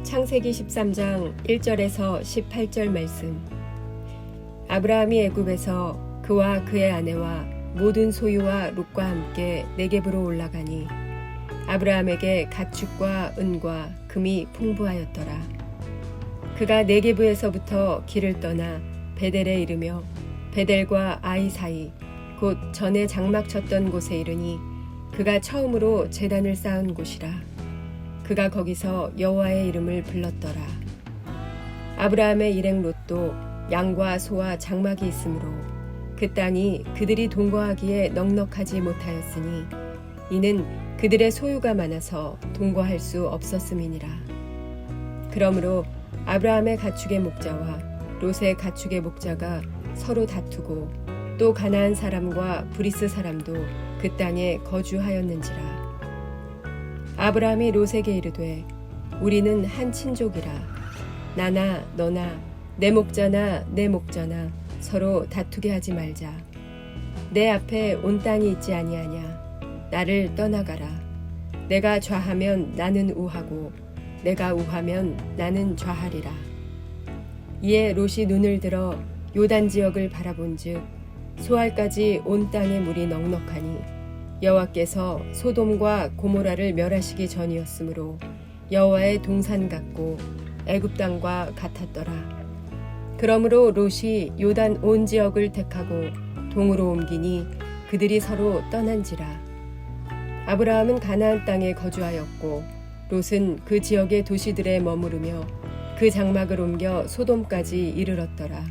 창세기 13장 1절에서 18절 말씀. 아브라함이 애굽에서 그와 그의 아내와 모든 소유와 롯과 함께 네겝으로 올라가니 아브라함에게 가축과 은과 금이 풍부하였더라. 그가 네겝에서부터 길을 떠나 베델에 이르며 베델과 아이 사이 곧 전에 장막 쳤던 곳에 이르니 그가 처음으로 제단을 쌓은 곳이라. 그가 거기서 여호와의 이름을 불렀더라. 아브라함의 일행 롯도 양과 소와 장막이 있으므로 그 땅이 그들이 동거하기에 넉넉하지 못하였으니 이는 그들의 소유가 많아서 동거할 수 없었음이니라. 그러므로 아브라함의 가축의 목자와 롯의 가축의 목자가 서로 다투고 또 가나안 사람과 브리스 사람도 그 땅에 거주하였는지라. 아브라함이 롯에게 이르되 우리는 한 친족이라. 나나 너나 내 목자나 내 목자나 서로 다투게 하지 말자. 내 앞에 온 땅이 있지 아니하냐. 나를 떠나가라. 내가 좌하면 나는 우하고 내가 우하면 나는 좌하리라. 이에 롯이 눈을 들어 요단 지역을 바라본즉 소알까지 온 땅의 물이 넉넉하니 여호와께서 소돔과 고모라를 멸하시기 전이었으므로 여호와의 동산 같고 애굽 땅과 같았더라. 그러므로 롯이 요단 온 지역을 택하고 동으로 옮기니 그들이 서로 떠난지라. 아브라함은 가나안 땅에 거주하였고 롯은 그 지역의 도시들에 머무르며 그 장막을 옮겨 소돔까지 이르렀더라.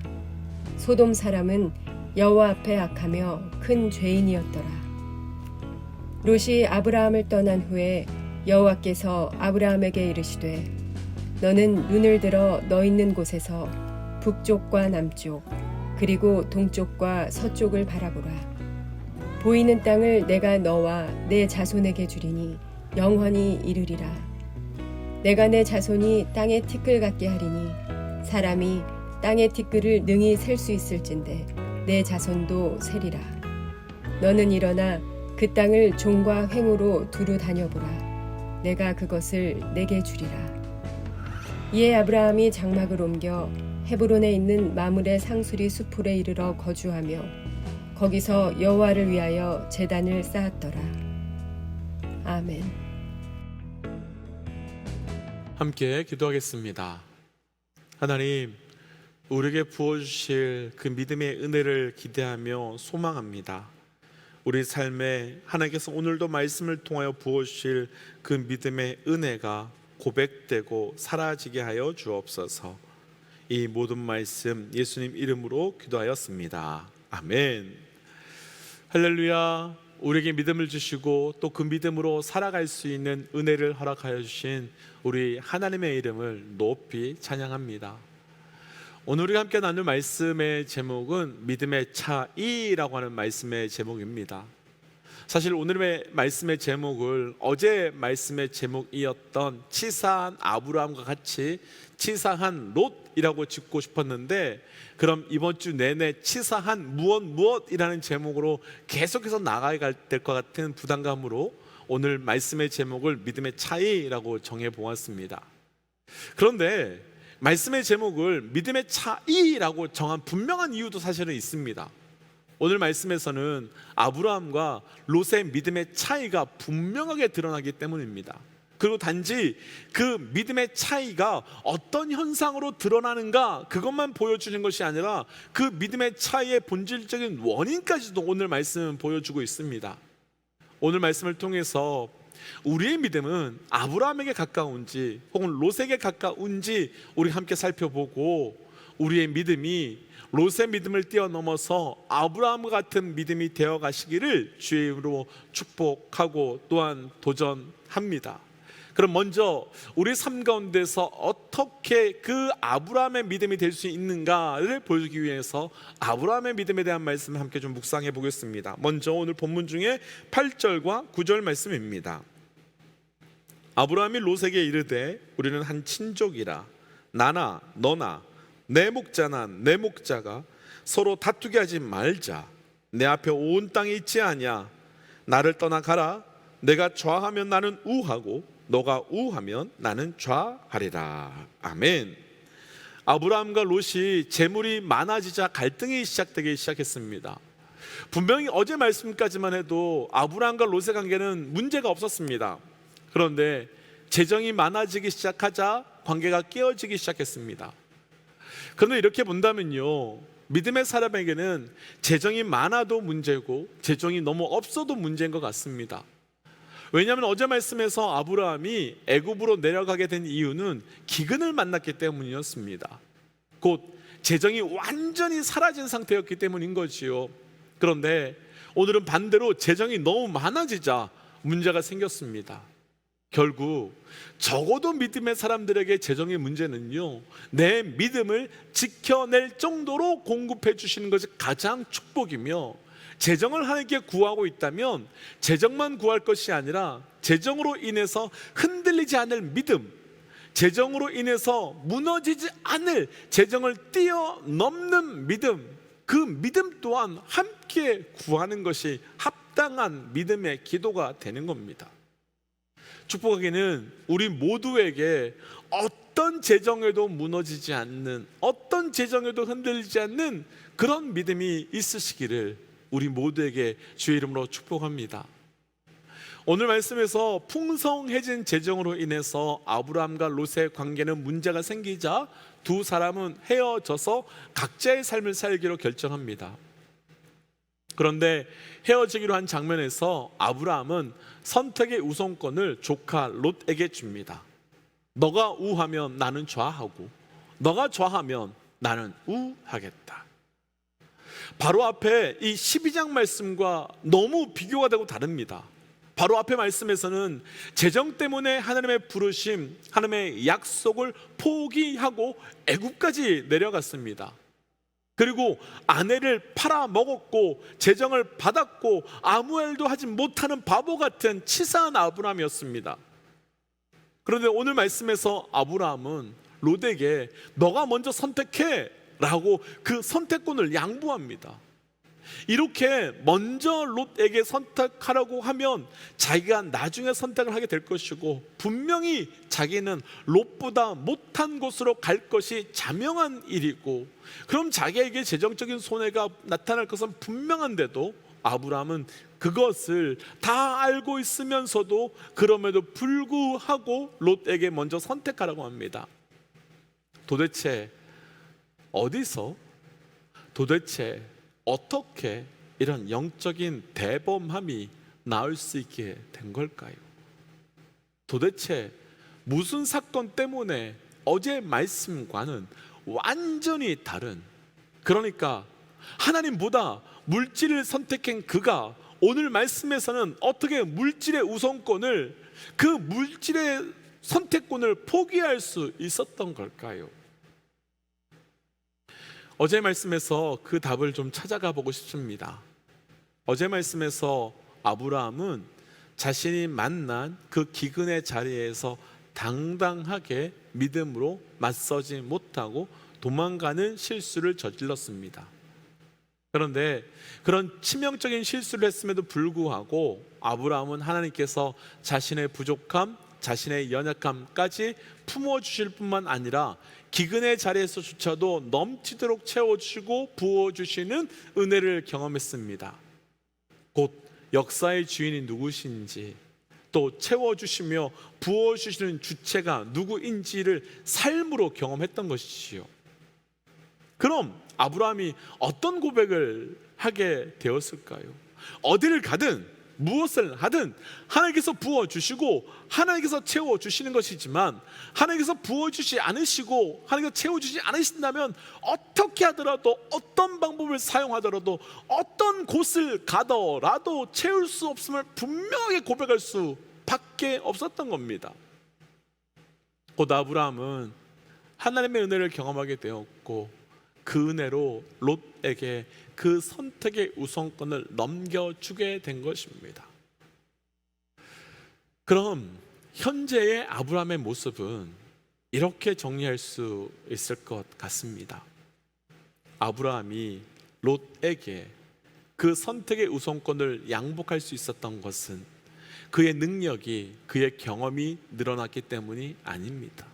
소돔 사람은 여호와 앞에 악하며 큰 죄인이었더라. 롯이 아브라함을 떠난 후에 여호와께서 아브라함에게 이르시되 너는 눈을 들어 너 있는 곳에서 북쪽과 남쪽 그리고 동쪽과 서쪽을 바라보라. 보이는 땅을 내가 너와 내 자손에게 주리니 영원히 이르리라. 내가 내 자손이 땅의 티끌 같게 하리니 사람이 땅의 티끌을 능히 셀 수 있을진데 내 자손도 세리라. 너는 일어나 그 땅을 종과 횡으로 두루 다녀보라. 내가 그것을 내게 주리라. 이에 아브라함이 장막을 옮겨 헤브론에 있는 마므레 상수리 수풀에 이르러 거주하며 거기서 여호와를 위하여 제단을 쌓았더라. 아멘. 함께 기도하겠습니다. 하나님, 우리에게 부어주실 그 믿음의 은혜를 기대하며 소망합니다. 우리 삶에 하나님께서 오늘도 말씀을 통하여 부어주실 그 믿음의 은혜가 고백되고 사라지게 하여 주옵소서. 이 모든 말씀 예수님 이름으로 기도하였습니다. 아멘. 할렐루야. 우리에게 믿음을 주시고 또 그 믿음으로 살아갈 수 있는 은혜를 허락하여 주신 우리 하나님의 이름을 높이 찬양합니다. 오늘 우리가 함께 나눌 말씀의 제목은 믿음의 차이라고 하는 말씀의 제목입니다. 사실 오늘의 말씀의 제목을 어제 말씀의 제목이었던 치사한 아브라함과 같이 치사한 롯이라고 짓고 싶었는데, 그럼 이번 주 내내 치사한 무엇이라는 제목으로 계속해서 나가야 될 것 같은 부담감으로 오늘 말씀의 제목을 믿음의 차이라고 정해보았습니다. 그런데 말씀의 제목을 믿음의 차이라고 정한 분명한 이유도 사실은 있습니다. 오늘 말씀에서는 아브라함과 롯의 믿음의 차이가 분명하게 드러나기 때문입니다. 그리고 단지 그 믿음의 차이가 어떤 현상으로 드러나는가 그것만 보여주는 것이 아니라 그 믿음의 차이의 본질적인 원인까지도 오늘 말씀은 보여주고 있습니다. 오늘 말씀을 통해서 우리의 믿음은 아브라함에게 가까운지 혹은 롯에게 가까운지 우리 함께 살펴보고, 우리의 믿음이 롯의 믿음을 뛰어넘어서 아브라함 같은 믿음이 되어 가시기를 주의 이름으로 축복하고 또한 도전합니다. 그럼 먼저 우리 삶 가운데서 어떻게 그 아브라함의 믿음이 될 수 있는가를 보여주기 위해서 아브라함의 믿음에 대한 말씀을 함께 좀 묵상해 보겠습니다. 먼저 오늘 본문 중에 8절과 9절 말씀입니다. 아브라함이 롯에게 이르되 우리는 한 친족이라. 나나 너나 내 목자나 내 목자가 서로 다투게 하지 말자. 내 앞에 온 땅이 있지 아니야. 나를 떠나가라. 내가 좌하면 나는 우하고 너가 우하면 나는 좌하리라. 아멘. 아브라함과 롯이 재물이 많아지자 갈등이 시작되기 시작했습니다. 분명히 어제 말씀까지만 해도 아브라함과 롯의 관계는 문제가 없었습니다. 그런데 재정이 많아지기 시작하자 관계가 깨어지기 시작했습니다. 그런데 이렇게 본다면요, 믿음의 사람에게는 재정이 많아도 문제고 재정이 너무 없어도 문제인 것 같습니다. 왜냐하면 어제 말씀에서 아브라함이 애굽으로 내려가게 된 이유는 기근을 만났기 때문이었습니다. 곧 재정이 완전히 사라진 상태였기 때문인 거지요. 그런데 오늘은 반대로 재정이 너무 많아지자 문제가 생겼습니다. 결국 적어도 믿음의 사람들에게 재정의 문제는요, 내 믿음을 지켜낼 정도로 공급해 주시는 것이 가장 축복이며, 재정을 하나님께 구하고 있다면 재정만 구할 것이 아니라 재정으로 인해서 흔들리지 않을 믿음, 재정으로 인해서 무너지지 않을 재정을 뛰어넘는 믿음, 그 믿음 또한 함께 구하는 것이 합당한 믿음의 기도가 되는 겁니다. 축복하기는 우리 모두에게 어떤 재정에도 무너지지 않는, 어떤 재정에도 흔들리지 않는 그런 믿음이 있으시기를 우리 모두에게 주의 이름으로 축복합니다. 오늘 말씀에서 풍성해진 재정으로 인해서 아브라함과 롯의 관계는 문제가 생기자 두 사람은 헤어져서 각자의 삶을 살기로 결정합니다. 그런데 헤어지기로 한 장면에서 아브라함은 선택의 우선권을 조카 롯에게 줍니다. 너가 우하면 나는 좌하고 너가 좌하면 나는 우하겠다. 바로 앞에 이 12장 말씀과 너무 비교가 되고 다릅니다. 바로 앞에 말씀에서는 재정 때문에 하나님의 부르심, 하나님의 약속을 포기하고 애굽까지 내려갔습니다. 그리고 아내를 팔아먹었고 재정을 받았고 아무 일도 하지 못하는 바보 같은 치사한 아브라함이었습니다. 그런데 오늘 말씀에서 아브라함은 롯에게 너가 먼저 선택해 라고 그 선택권을 양보합니다. 이렇게 먼저 롯에게 선택하라고 하면 자기가 나중에 선택을 하게 될 것이고, 분명히 자기는 롯보다 못한 곳으로 갈 것이 자명한 일이고, 그럼 자기에게 재정적인 손해가 나타날 것은 분명한데도 아브라함은 그것을 다 알고 있으면서도 그럼에도 불구하고 롯에게 먼저 선택하라고 합니다. 도대체 어디서, 도대체 어떻게 이런 영적인 대범함이 나올 수 있게 된 걸까요? 도대체 무슨 사건 때문에 어제 말씀과는 완전히 다른, 그러니까 하나님보다 물질을 선택한 그가 오늘 말씀에서는 어떻게 물질의 우선권을, 그 물질의 선택권을 포기할 수 있었던 걸까요? 어제 말씀에서 그 답을 좀 찾아가 보고 싶습니다. 어제 말씀에서 아브라함은 자신이 만난 그 기근의 자리에서 당당하게 믿음으로 맞서지 못하고 도망가는 실수를 저질렀습니다. 그런데 그런 치명적인 실수를 했음에도 불구하고 아브라함은 하나님께서 자신의 부족함, 자신의 연약함까지 품어주실 뿐만 아니라 기근의 자리에서조차도 넘치도록 채워주시고 부어주시는 은혜를 경험했습니다. 곧 역사의 주인이 누구신지, 또 채워주시며 부어주시는 주체가 누구인지를 삶으로 경험했던 것이지요. 그럼 아브라함이 어떤 고백을 하게 되었을까요? 어디를 가든 무엇을 하든 하나님께서 부어주시고 하나님께서 채워주시는 것이지만, 하나님께서 부어주지 않으시고 하나님께서 채워주지 않으신다면 어떻게 하더라도, 어떤 방법을 사용하더라도, 어떤 곳을 가더라도 채울 수 없음을 분명하게 고백할 수밖에 없었던 겁니다. 곧 아브라함은 하나님의 은혜를 경험하게 되었고, 그 은혜로 롯에게 그 선택의 우선권을 넘겨주게 된 것입니다. 그럼 현재의 아브라함의 모습은 이렇게 정리할 수 있을 것 같습니다. 아브라함이 롯에게 그 선택의 우선권을 양복할 수 있었던 것은 그의 능력이, 그의 경험이 늘어났기 때문이 아닙니다.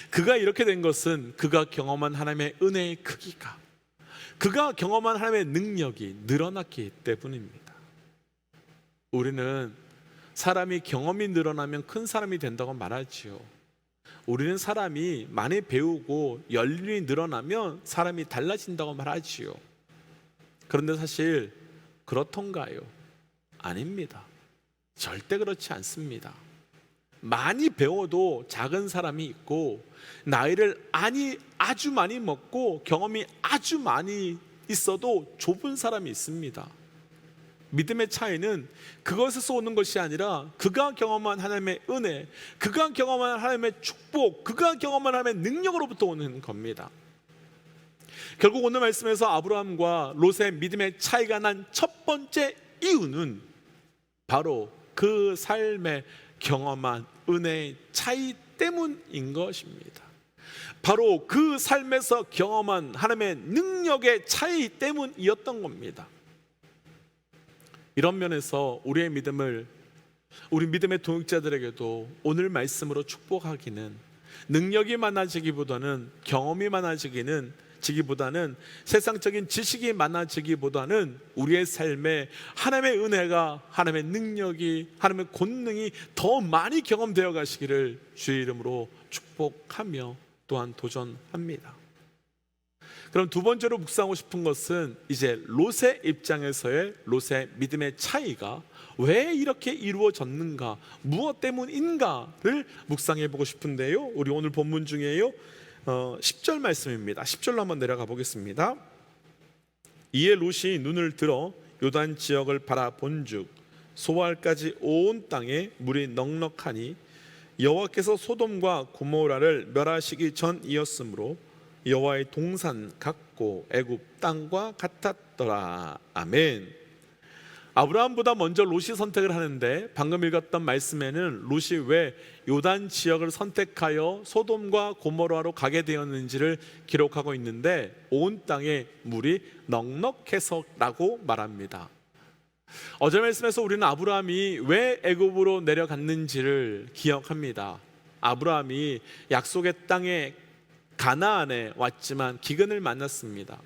그가 이렇게 된 것은 그가 경험한 하나님의 은혜의 크기가, 그가 경험한 하나님의 능력이 늘어났기 때문입니다. 우리는 사람이 경험이 늘어나면 큰 사람이 된다고 말하지요. 우리는 사람이 많이 배우고 연륜이 늘어나면 사람이 달라진다고 말하지요. 그런데 사실 그렇던가요? 아닙니다. 절대 그렇지 않습니다. 많이 배워도 작은 사람이 있고, 나이를 아주 많이 먹고 경험이 아주 많이 있어도 좁은 사람이 있습니다. 믿음의 차이는 그것에서 오는 것이 아니라 그가 경험한 하나님의 은혜, 그가 경험한 하나님의 축복, 그가 경험한 하나님의 능력으로부터 오는 겁니다. 결국 오늘 말씀에서 아브라함과 롯의 믿음의 차이가 난 첫 번째 이유는 바로 그 삶에 경험한 은혜의 차이 때문인 것입니다. 바로 그 삶에서 경험한 하나님의 능력의 차이 때문이었던 겁니다. 이런 면에서 우리 믿음의 동역자들에게도 오늘 말씀으로 축복하기는, 능력이 많아지기보다는, 경험이 많아지기보다는, 세상적인 지식이 많아지기보다는 우리의 삶에 하나님의 은혜가, 하나님의 능력이, 하나님의 권능이 더 많이 경험되어 가시기를 주의 이름으로 축복하며 또한 도전합니다. 그럼 두 번째로 묵상하고 싶은 것은 이제 롯의 입장에서의 롯의 믿음의 차이가 왜 이렇게 이루어졌는가, 무엇 때문인가를 묵상해 보고 싶은데요, 우리 오늘 본문 중에요 10절 말씀입니다. 10절로 한번 내려가 보겠습니다. 이에 롯이 눈을 들어 요단 지역을 바라본즉 소알까지 온 땅에 물이 넉넉하니 여호와께서 소돔과 고모라를 멸하시기 전이었으므로 여호와의 동산 같고 애굽 땅과 같았더라. 아멘. 아브라함보다 먼저 롯이 선택을 하는데, 방금 읽었던 말씀에는 롯이 왜 요단 지역을 선택하여 소돔과 고모라로 가게 되었는지를 기록하고 있는데, 온 땅에 물이 넉넉해서라고 말합니다. 어제 말씀에서 우리는 아브라함이 왜 애굽으로 내려갔는지를 기억합니다. 아브라함이 약속의 땅에 가나안에 왔지만 기근을 만났습니다.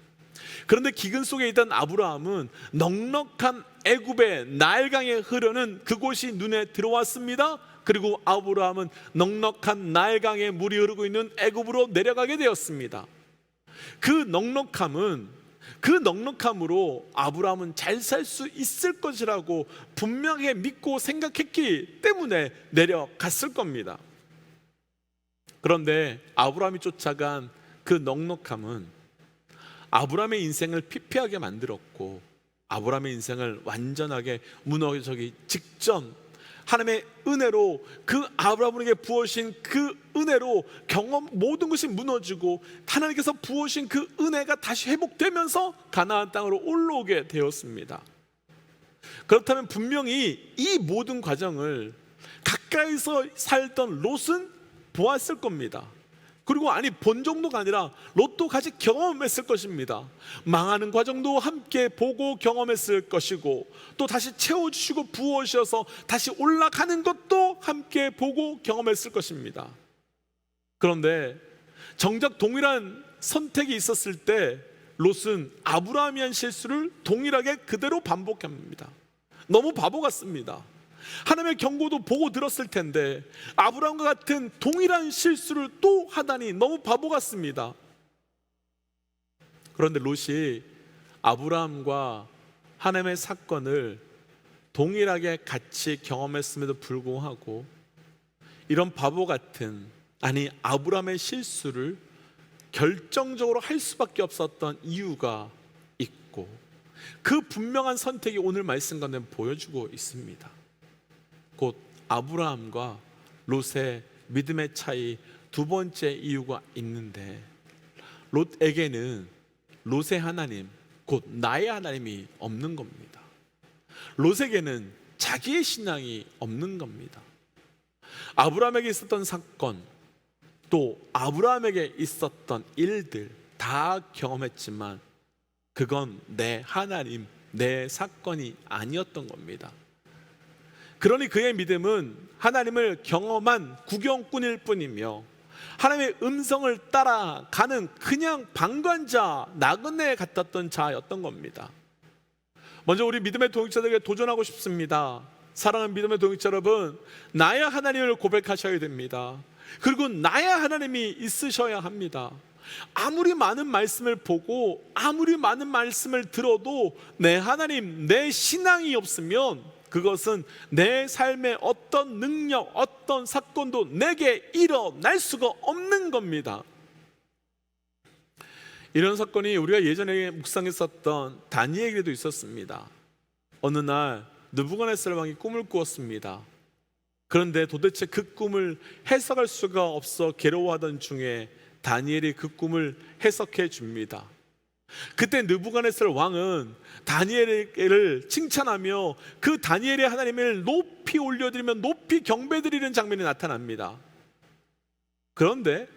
그런데 기근 속에 있던 아브라함은 넉넉한 애굽의 나일강에 흐르는 그곳이 눈에 들어왔습니다. 그리고 아브라함은 넉넉한 나일강에 물이 흐르고 있는 애굽으로 내려가게 되었습니다. 그 넉넉함으로 아브라함은 잘 살 수 있을 것이라고 분명히 믿고 생각했기 때문에 내려갔을 겁니다. 그런데 아브라함이 쫓아간 그 넉넉함은 아브라함의 인생을 피폐하게 만들었고, 아브라함의 인생을 완전하게 무너지기 직전 하나님의 은혜로, 그 아브라함에게 부어신 그 은혜로 모든 것이 무너지고 하나님께서 부어신 그 은혜가 다시 회복되면서 가나안 땅으로 올라오게 되었습니다. 그렇다면 분명히 이 모든 과정을 가까이서 살던 롯은 보았을 겁니다. 그리고 본 정도가 아니라 롯도 같이 경험했을 것입니다. 망하는 과정도 함께 보고 경험했을 것이고, 또 다시 채워주시고 부어주셔서 다시 올라가는 것도 함께 보고 경험했을 것입니다. 그런데 정작 동일한 선택이 있었을 때 롯은 아브라함이 한 실수를 동일하게 그대로 반복합니다. 너무 바보 같습니다. 하나님의 경고도 보고 들었을 텐데 아브라함과 같은 동일한 실수를 또 하다니 너무 바보 같습니다. 그런데 롯이 아브라함과 하나님의 사건을 동일하게 같이 경험했음에도 불구하고 이런 바보 같은, 아브라함의 실수를 결정적으로 할 수밖에 없었던 이유가 있고, 그 분명한 선택이 오늘 말씀 가운데 보여주고 있습니다. 곧 아브라함과 롯의 믿음의 차이 두 번째 이유가 있는데, 롯에게는 롯의 하나님, 곧 나의 하나님이 없는 겁니다. 롯에게는 자기의 신앙이 없는 겁니다. 아브라함에게 있었던 사건, 또 아브라함에게 있었던 일들 다 경험했지만 그건 내 하나님, 내 사건이 아니었던 겁니다. 그러니 그의 믿음은 하나님을 경험한 구경꾼일 뿐이며 하나님의 음성을 따라가는 그냥 방관자, 나그네 같았던 자였던 겁니다. 먼저 우리 믿음의 동역자들에게 도전하고 싶습니다. 사랑하는 믿음의 동역자 여러분, 나의 하나님을 고백하셔야 됩니다. 그리고 나의 하나님이 있으셔야 합니다. 아무리 많은 말씀을 보고 아무리 많은 말씀을 들어도 내 하나님, 내 신앙이 없으면 그것은 내 삶의 어떤 능력, 어떤 사건도 내게 일어날 수가 없는 겁니다. 이런 사건이 우리가 예전에 묵상했었던 다니엘에게도 있었습니다. 어느 날 느부갓네살 왕이 꿈을 꾸었습니다. 그런데 도대체 그 꿈을 해석할 수가 없어 괴로워하던 중에 다니엘이 그 꿈을 해석해 줍니다. 그때 느부갓네살 왕은 다니엘을 칭찬하며 그 다니엘의 하나님을 높이 올려드리며 높이 경배드리는 장면이 나타납니다. 그런데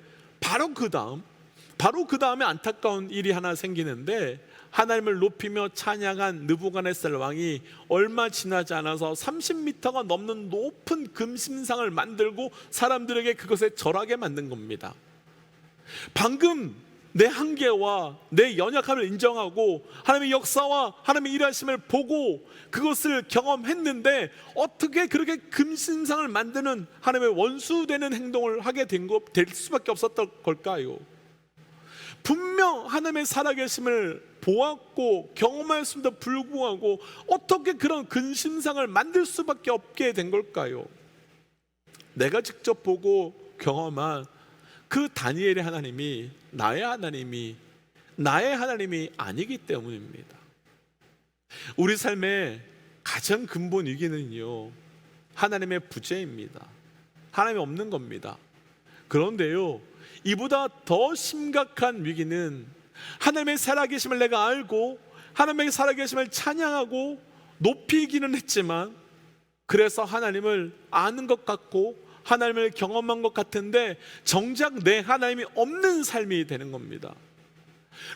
바로 그 다음에 안타까운 일이 하나 생기는데, 하나님을 높이며 찬양한 느부갓네살 왕이 얼마 지나지 않아서 30m가 넘는 높은 금신상을 만들고 사람들에게 그것에 절하게 만든 겁니다. 방금 내 한계와 내 연약함을 인정하고 하나님의 역사와 하나님의 일하심을 보고 그것을 경험했는데 어떻게 그렇게 금신상을 만드는 하나님의 원수되는 행동을 하게 될 수밖에 없었던 걸까요? 분명 하나님의 살아계심을 보았고 경험하였음에도 불구하고 어떻게 그런 근심상을 만들 수밖에 없게 된 걸까요? 내가 직접 보고 경험한 그 다니엘의 하나님이 나의 하나님이 아니기 때문입니다. 우리 삶의 가장 근본 위기는요, 하나님의 부재입니다. 하나님이 없는 겁니다. 그런데요, 이보다 더 심각한 위기는 하나님의 살아계심을 내가 알고 하나님의 살아계심을 찬양하고 높이기는 했지만, 그래서 하나님을 아는 것 같고 하나님을 경험한 것 같은데 정작 내 하나님이 없는 삶이 되는 겁니다.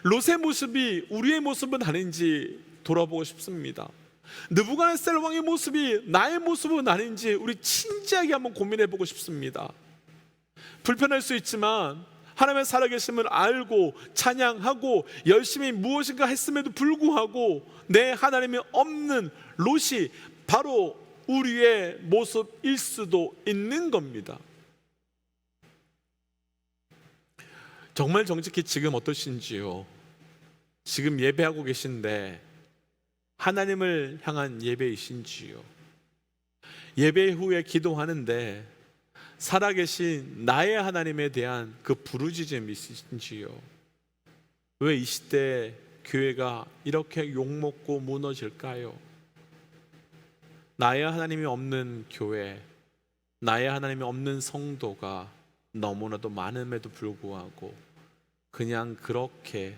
롯의 모습이 우리의 모습은 아닌지 돌아보고 싶습니다. 느부갓네살 왕의 모습이 나의 모습은 아닌지 우리 진지하게 한번 고민해 보고 싶습니다. 불편할 수 있지만 하나님의 살아계심을 알고 찬양하고 열심히 무엇인가 했음에도 불구하고 내 하나님이 없는 롯이 바로 우리의 모습일 수도 있는 겁니다. 정말 정직히 지금 어떠신지요? 지금 예배하고 계신데 하나님을 향한 예배이신지요? 예배 후에 기도하는데 살아계신 나의 하나님에 대한 그 부르짖음이 있으신지요? 왜 이 시대 교회가 이렇게 욕먹고 무너질까요? 나의 하나님이 없는 교회, 나의 하나님이 없는 성도가 너무나도 많음에도 불구하고 그냥 그렇게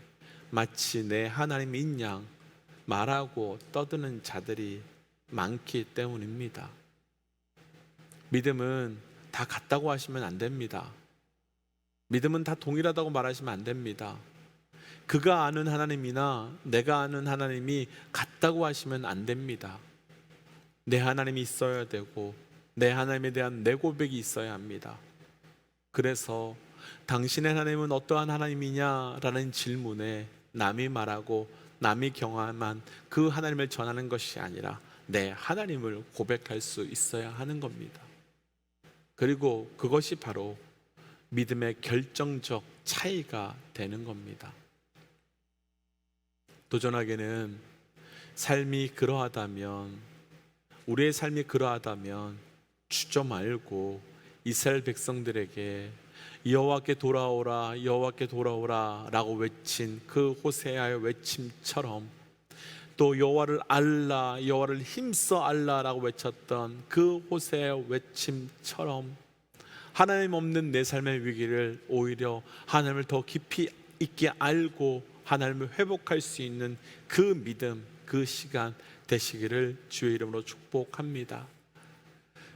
마치 내 하나님이 있냐 말하고 떠드는 자들이 많기 때문입니다. 믿음은 다 같다고 하시면 안 됩니다. 믿음은 다 동일하다고 말하시면 안 됩니다. 그가 아는 하나님이나 내가 아는 하나님이 같다고 하시면 안 됩니다. 내 하나님이 있어야 되고 내 하나님에 대한 내 고백이 있어야 합니다. 그래서 당신의 하나님은 어떠한 하나님이냐라는 질문에 남이 말하고 남이 경험한 그 하나님을 전하는 것이 아니라 내 하나님을 고백할 수 있어야 하는 겁니다. 그리고 그것이 바로 믿음의 결정적 차이가 되는 겁니다. 도전하게는 우리의 삶이 그러하다면 주저 말고 이스라엘 백성들에게 여호와께 돌아오라 여호와께 돌아오라 라고 외친 그 호세아의 외침처럼, 또 여호와를 알라 여호와를 힘써 알라라고 외쳤던 그 호세아의 외침처럼 하나님 없는 내 삶의 위기를 오히려 하나님을 더 깊이 있게 알고 하나님을 회복할 수 있는 그 믿음, 그 시간 되시기를 주의 이름으로 축복합니다.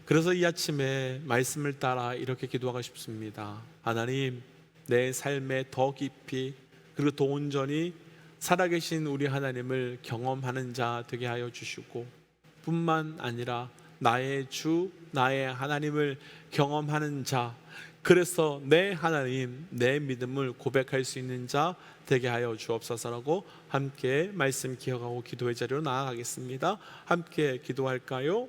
그래서 이 아침에 말씀을 따라 이렇게 기도하고 싶습니다. 하나님, 내 삶에 더 깊이 그리고 더 온전히 살아계신 우리 하나님을 경험하는 자 되게 하여 주시고, 뿐만 아니라 나의 주, 나의 하나님을 경험하는 자, 그래서 내 하나님, 내 믿음을 고백할 수 있는 자 되게 하여 주옵소서라고 함께 말씀 기억하고 기도의 자리로 나아가겠습니다. 함께 기도할까요?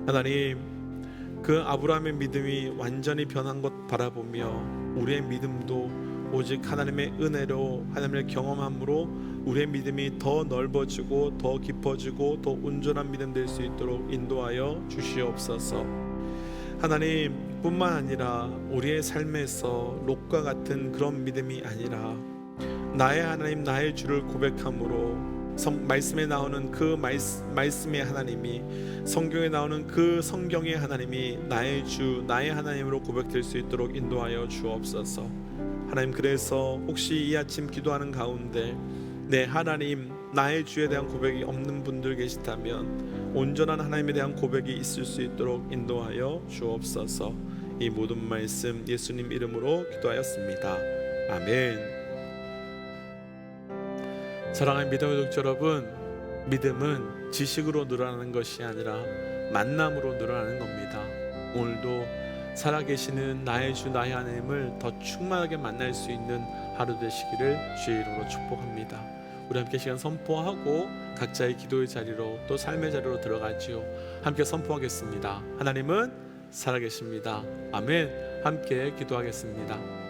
하나님, 그 아브라함의 믿음이 완전히 변한 것 바라보며 우리의 믿음도 오직 하나님의 은혜로 하나님을 경험함으로 우리의 믿음이 더 넓어지고 더 깊어지고 더 온전한 믿음 될 수 있도록 인도하여 주시옵소서. 하나님 뿐만 아니라 우리의 삶에서 롯과 같은 그런 믿음이 아니라 나의 하나님, 나의 주를 고백함으로 말씀에 나오는 그 말씀의 하나님이, 성경에 나오는 그 성경의 하나님이 나의 주, 나의 하나님으로 고백될 수 있도록 인도하여 주옵소서. 하나님, 그래서 혹시 이 아침 기도하는 가운데 내 하나님, 나의 주에 대한 고백이 없는 분들 계시다면 온전한 하나님에 대한 고백이 있을 수 있도록 인도하여 주옵소서. 이 모든 말씀 예수님 이름으로 기도하였습니다. 아멘. 사랑하는 믿음의 독자 여러분, 믿음은 지식으로 늘어나는 것이 아니라 만남으로 늘어나는 겁니다. 오늘도 살아계시는 나의 주, 나의 하나님을 더 충만하게 만날 수 있는 하루 되시기를 주의 이름으로 축복합니다. 우리 함께 시간 선포하고 각자의 기도의 자리로 또 삶의 자리로 들어가지요. 함께 선포하겠습니다. 하나님은 살아계십니다. 아멘. 함께 기도하겠습니다.